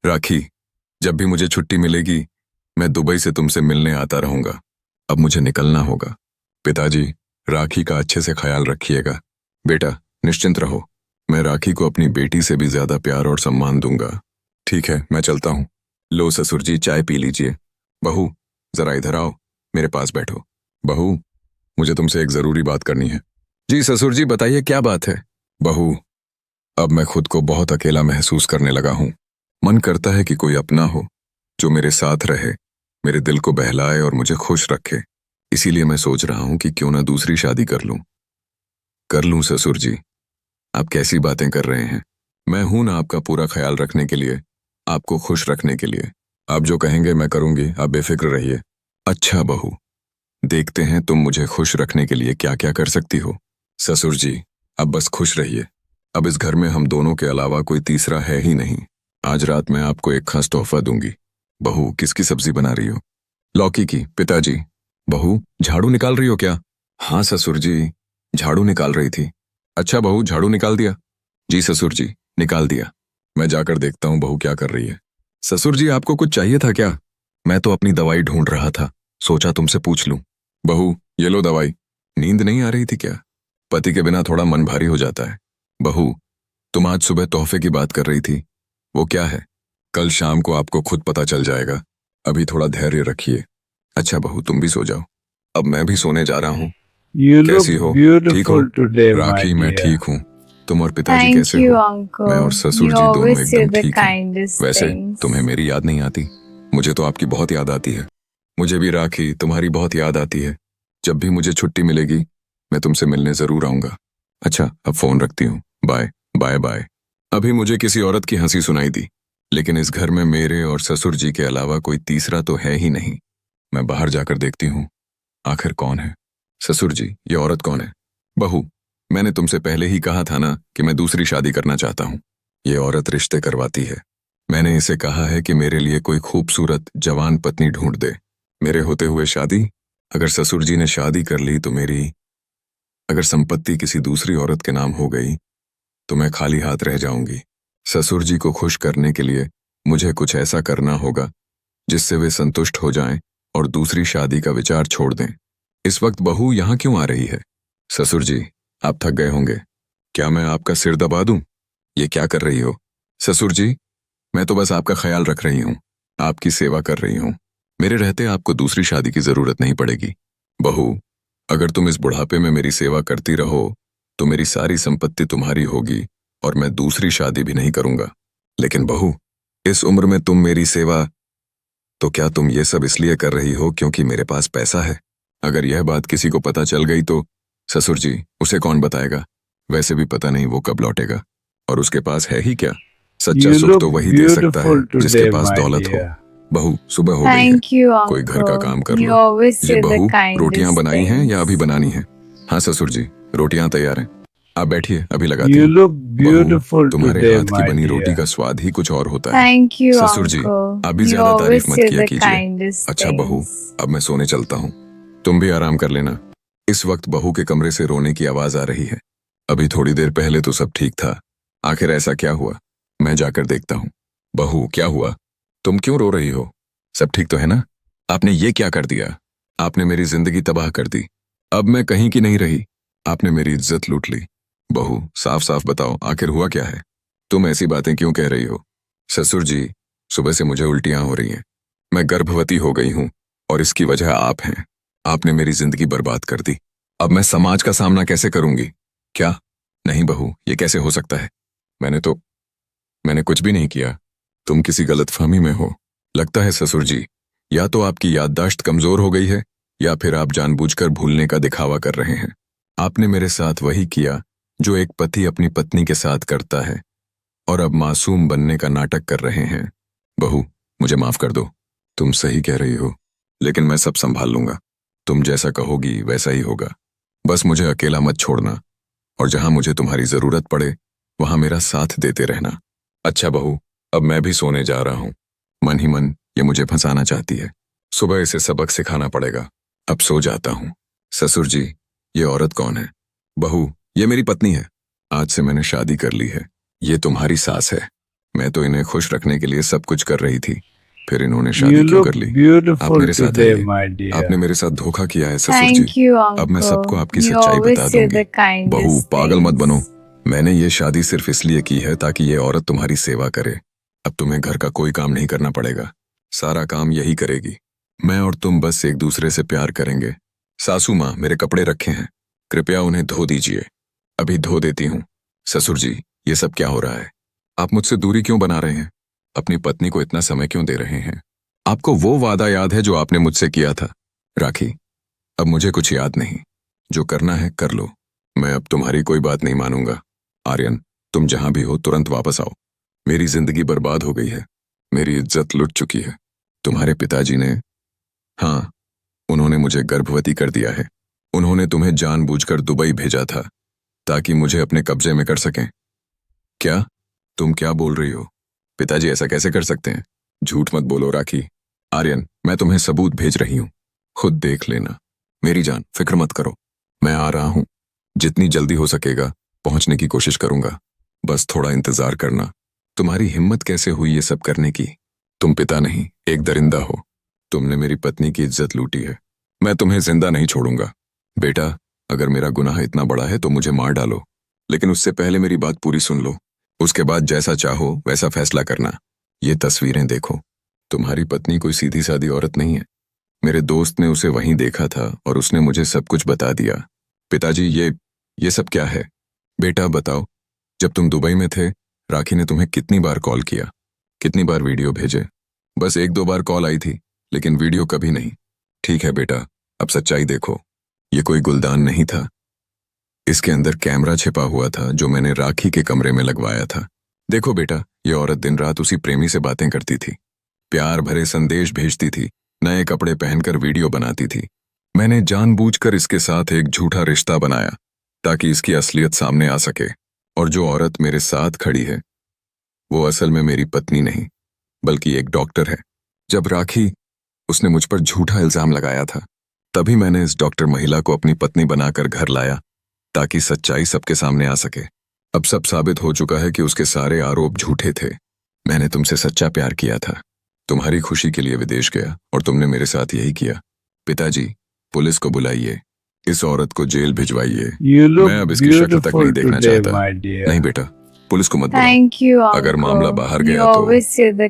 राखी, जब भी मुझे छुट्टी मिलेगी मैं दुबई से तुमसे मिलने आता रहूंगा। अब मुझे निकलना होगा। पिताजी, राखी का अच्छे से ख्याल रखिएगा। बेटा, निश्चिंत रहो, मैं राखी को अपनी बेटी से भी ज्यादा प्यार और सम्मान दूंगा। ठीक है, मैं चलता हूँ। लो ससुर जी, चाय पी लीजिए। बहू, जरा इधर आओ, मेरे पास बैठो। बहू, मुझे तुमसे एक जरूरी बात करनी है। जी ससुर जी, बताइए क्या बात है। बहू, अब मैं खुद को बहुत अकेला महसूस करने लगा हूँ। मन करता है कि कोई अपना हो जो मेरे साथ रहे, मेरे दिल को बहलाए और मुझे खुश रखे। इसीलिए मैं सोच रहा हूँ कि क्यों ना दूसरी शादी कर लूं ससुर जी। आप कैसी बातें कर रहे हैं? मैं हूं ना आपका पूरा ख्याल रखने के लिए, आपको खुश रखने के लिए। आप जो कहेंगे मैं करूंगी, आप बेफिक्र रहिए। अच्छा बहू, देखते हैं तुम मुझे खुश रखने के लिए क्या क्या कर सकती हो। ससुर जी, अब बस खुश रहिए। अब इस घर में हम दोनों के अलावा कोई तीसरा है ही नहीं। आज रात मैं आपको एक खास तोहफा दूंगी। बहू, किसकी सब्जी बना रही हो? लौकी की, पिताजी। बहू, झाड़ू निकाल रही हो क्या? हाँ ससुर जी, झाड़ू निकाल रही थी। अच्छा बहू, झाड़ू निकाल दिया? जी ससुर जी, निकाल दिया। मैं जाकर देखता हूँ बहू क्या कर रही है। ससुर जी, आपको कुछ चाहिए था क्या? मैं तो अपनी दवाई ढूंढ रहा था, सोचा तुमसे पूछ लूं। बहू, ये लो दवाई। नींद नहीं आ रही थी क्या? पति के बिना थोड़ा मन भारी हो जाता है। बहू, तुम आज सुबह तोहफे की बात कर रही थी, वो क्या है? कल शाम को आपको खुद पता चल जाएगा। अभी थोड़ा धैर्य रखिए। अच्छा बहू, तुम भी सो जाओ। अब मैं भी सोने जा रहा हूँ। You look कैसी हो? ठीक हो? beautiful today, my राखी, मैं dear. ठीक हूँ। तुम और पिताजी Thank कैसे you, हो? uncle. मैं और ससुर You जी दोनों always say एकदम the ठीक हैं। kindest वैसे things. तुम्हें मेरी याद नहीं आती? मुझे तो आपकी बहुत याद आती है। मुझे भी राखी, तुम्हारी बहुत याद आती है। जब भी मुझे छुट्टी मिलेगी मैं तुमसे मिलने जरूर आऊंगा। अच्छा, अब फोन रखती हूँ। Bye bye bye. अभी मुझे किसी औरत की हंसी सुनाई दी, लेकिन इस घर में मेरे और ससुर जी के अलावा कोई तीसरा तो है ही नहीं। मैं बाहर जाकर देखती हूँ, आखिर कौन है। ससुर जी, ये औरत कौन है? बहू, मैंने तुमसे पहले ही कहा था ना कि मैं दूसरी शादी करना चाहता हूँ। ये औरत रिश्ते करवाती है। मैंने इसे कहा है कि मेरे लिए कोई खूबसूरत जवान पत्नी ढूंढ दे। मेरे होते हुए शादी? अगर ससुर जी ने शादी कर ली तो अगर संपत्ति किसी दूसरी औरत के नाम हो गई तो मैं खाली हाथ रह जाऊंगी। ससुर जी को खुश करने के लिए मुझे कुछ ऐसा करना होगा जिससे वे संतुष्ट हो जाएं और दूसरी शादी का विचार छोड़ दें। इस वक्त बहू यहाँ क्यों आ रही है? ससुर जी, आप थक गए होंगे, क्या मैं आपका सिर दबा दूं? ये क्या कर रही हो? ससुर जी, मैं तो बस आपका ख्याल रख रही हूँ, आपकी सेवा कर रही हूँ। मेरे रहते आपको दूसरी शादी की जरूरत नहीं पड़ेगी। बहू, अगर तुम इस बुढ़ापे में मेरी सेवा करती रहो तो मेरी सारी संपत्ति तुम्हारी होगी और मैं दूसरी शादी भी नहीं करूंगा। लेकिन बहू, इस उम्र में तुम मेरी सेवा, तो क्या तुम ये सब इसलिए कर रही हो क्योंकि मेरे पास पैसा है? अगर यह बात किसी को पता चल गई तो? ससुर जी, उसे कौन बताएगा? वैसे भी पता नहीं वो कब लौटेगा, और उसके पास है ही क्या? सच्चा You सुख look तो वही दे सकता है beautiful जिसके today, पास my दौलत हो। dear. बहू, सुबह हो गई है, Thank you, कोई घर का uncle. काम कर You लो। always ये say the बहू, kindest रोटियां बनाई हैं या अभी things. बनानी है? हाँ ससुर जी, रोटियां तैयार हैं। आप बैठिए, अभी लगाती You हूँ। look बहू, beautiful तुम्हारे today, हाथ की my बनी रोटी dear. का स्वाद ही कुछ और होता है। Thank you, ससुर जी, uncle. आप भी You ज्यादा always तारीफ मत say किया the कीजिए। kindest अच्छा बहू, things. अब मैं सोने चलता हूँ, तुम भी आराम कर लेना। इस वक्त बहू के कमरे से रोने की आवाज आ रही है। अभी थोड़ी देर पहले तो सब ठीक था, आखिर ऐसा क्या हुआ? मैं जाकर देखता हूँ। बहू, क्या हुआ? तुम क्यों रो रही हो? सब ठीक तो है ना? आपने ये क्या कर दिया? आपने मेरी जिंदगी तबाह कर दी। अब मैं कहीं की नहीं रही, आपने मेरी इज्जत लूट ली। बहू, साफ साफ बताओ, आखिर हुआ क्या है? तुम ऐसी बातें क्यों कह रही हो? ससुर जी, सुबह से मुझे उल्टियां हो रही हैं। मैं गर्भवती हो गई हूँ और इसकी वजह आप हैं। आपने मेरी जिंदगी बर्बाद कर दी। अब मैं समाज का सामना कैसे करूंगी? क्या? नहीं बहू, ये कैसे हो सकता है? मैंने कुछ भी नहीं किया। तुम किसी गलतफहमी में हो, लगता है ससुर जी। या तो आपकी याददाश्त कमजोर हो गई है या फिर आप जानबूझकर भूलने का दिखावा कर रहे हैं। आपने मेरे साथ वही किया जो एक पति अपनी पत्नी के साथ करता है, और अब मासूम बनने का नाटक कर रहे हैं। बहू, मुझे माफ कर दो। तुम सही कह रही हो, लेकिन मैं सब संभाल लूंगा। तुम जैसा कहोगी वैसा ही होगा। बस मुझे अकेला मत छोड़ना, और जहां मुझे तुम्हारी जरूरत पड़े वहां मेरा साथ देते रहना। अच्छा बहू, अब मैं भी सोने जा रहा हूं। मन ही मन ये मुझे फंसाना चाहती है। सुबह इसे सबक सिखाना पड़ेगा। अब सो जाता हूं। ससुर जी, ये औरत कौन है? बहू, ये मेरी पत्नी है। आज से मैंने शादी कर ली है। ये तुम्हारी सास है। मैं तो इन्हें खुश रखने के लिए सब कुछ कर रही थी, फिर इन्होंने You शादी क्यों look कर ली? आप beautiful मेरे साथ today, आइए। my आपने dear. मेरे साथ धोखा किया है ससुर जी। Thank you, अब मैं सबको uncle. आपकी You सच्चाई always बता say दूंगी। the बहू kindest पागल मत things. बनो। मैंने ये शादी सिर्फ इसलिए की है ताकि ये औरत तुम्हारी सेवा करे। अब तुम्हें घर का कोई काम नहीं करना पड़ेगा, सारा काम यही करेगी। मैं और तुम बस एक दूसरे से प्यार करेंगे। सासू माँ, मेरे कपड़े रखे हैं, कृपया उन्हें धो दीजिए। अभी धो देती हूँ। ससुर जी, ये सब क्या हो रहा है? आप मुझसे दूरी क्यों बना रहे हैं? अपनी पत्नी को इतना समय क्यों दे रहे हैं? आपको वो वादा याद है जो आपने मुझसे किया था? राखी, अब मुझे कुछ याद नहीं। जो करना है कर लो, मैं अब तुम्हारी कोई बात नहीं मानूंगा। आर्यन, तुम जहां भी हो तुरंत वापस आओ। मेरी जिंदगी बर्बाद हो गई है, मेरी इज्जत लुट चुकी है। तुम्हारे पिताजी ने, हाँ, उन्होंने मुझे गर्भवती कर दिया है। उन्होंने तुम्हें जानबूझकर दुबई भेजा था ताकि मुझे अपने कब्जे में कर सकें। क्या? तुम क्या बोल रही हो? पिताजी ऐसा कैसे कर सकते हैं? झूठ मत बोलो राखी। आर्यन, मैं तुम्हें सबूत भेज रही हूँ, खुद देख लेना। मेरी जान, फिक्र मत करो, मैं आ रहा हूँ। जितनी जल्दी हो सकेगा पहुंचने की कोशिश करूंगा, बस थोड़ा इंतजार करना। तुम्हारी हिम्मत कैसे हुई ये सब करने की? तुम पिता नहीं, एक दरिंदा हो। तुमने मेरी पत्नी की इज्जत लूटी है, मैं तुम्हें जिंदा नहीं छोड़ूंगा। बेटा, अगर मेरा गुनाह इतना बड़ा है तो मुझे मार डालो, लेकिन उससे पहले मेरी बात पूरी सुन लो। उसके बाद जैसा चाहो वैसा फैसला करना। ये तस्वीरें देखो, तुम्हारी पत्नी कोई सीधी सादी औरत नहीं है। मेरे दोस्त ने उसे वहीं देखा था और उसने मुझे सब कुछ बता दिया। पिताजी, ये सब क्या है? बेटा बताओ, जब तुम दुबई में थे राखी ने तुम्हें कितनी बार कॉल किया, कितनी बार वीडियो भेजे? बस एक दो बार कॉल आई थी, लेकिन वीडियो कभी नहीं। ठीक है बेटा, अब सच्चाई देखो। ये कोई गुलदान नहीं था, इसके अंदर कैमरा छिपा हुआ था जो मैंने राखी के कमरे में लगवाया था। देखो बेटा, ये औरत दिन रात उसी प्रेमी से बातें करती थी, प्यार भरे संदेश भेजती थी, नए कपड़े पहनकर वीडियो बनाती थी। मैंने जानबूझकर इसके साथ एक झूठा रिश्ता बनाया ताकि इसकी असलियत सामने आ सके। और जो औरत मेरे साथ खड़ी है वो असल में मेरी पत्नी नहीं बल्कि एक डॉक्टर है। जब राखी, उसने मुझ पर झूठा इल्जाम लगाया था, तभी मैंने इस डॉक्टर महिला को अपनी पत्नी बनाकर घर लाया ताकि सच्चाई सबके सामने आ सके। अब सब साबित हो चुका है कि उसके सारे आरोप झूठे थे। मैंने तुमसे सच्चा प्यार किया था, तुम्हारी खुशी के लिए विदेश गया और तुमने मेरे साथ यही किया। पिताजी, पुलिस को बुलाइए, इस औरत को जेल भिजवाइए। You look मैं अब इसकी शक्ल तक नहीं beautiful देखना today, चाहता। my dear. नहीं बेटा, पुलिस को मत बुलाओ। Thank you, अगर uncle. मामला बाहर You गया तो always say the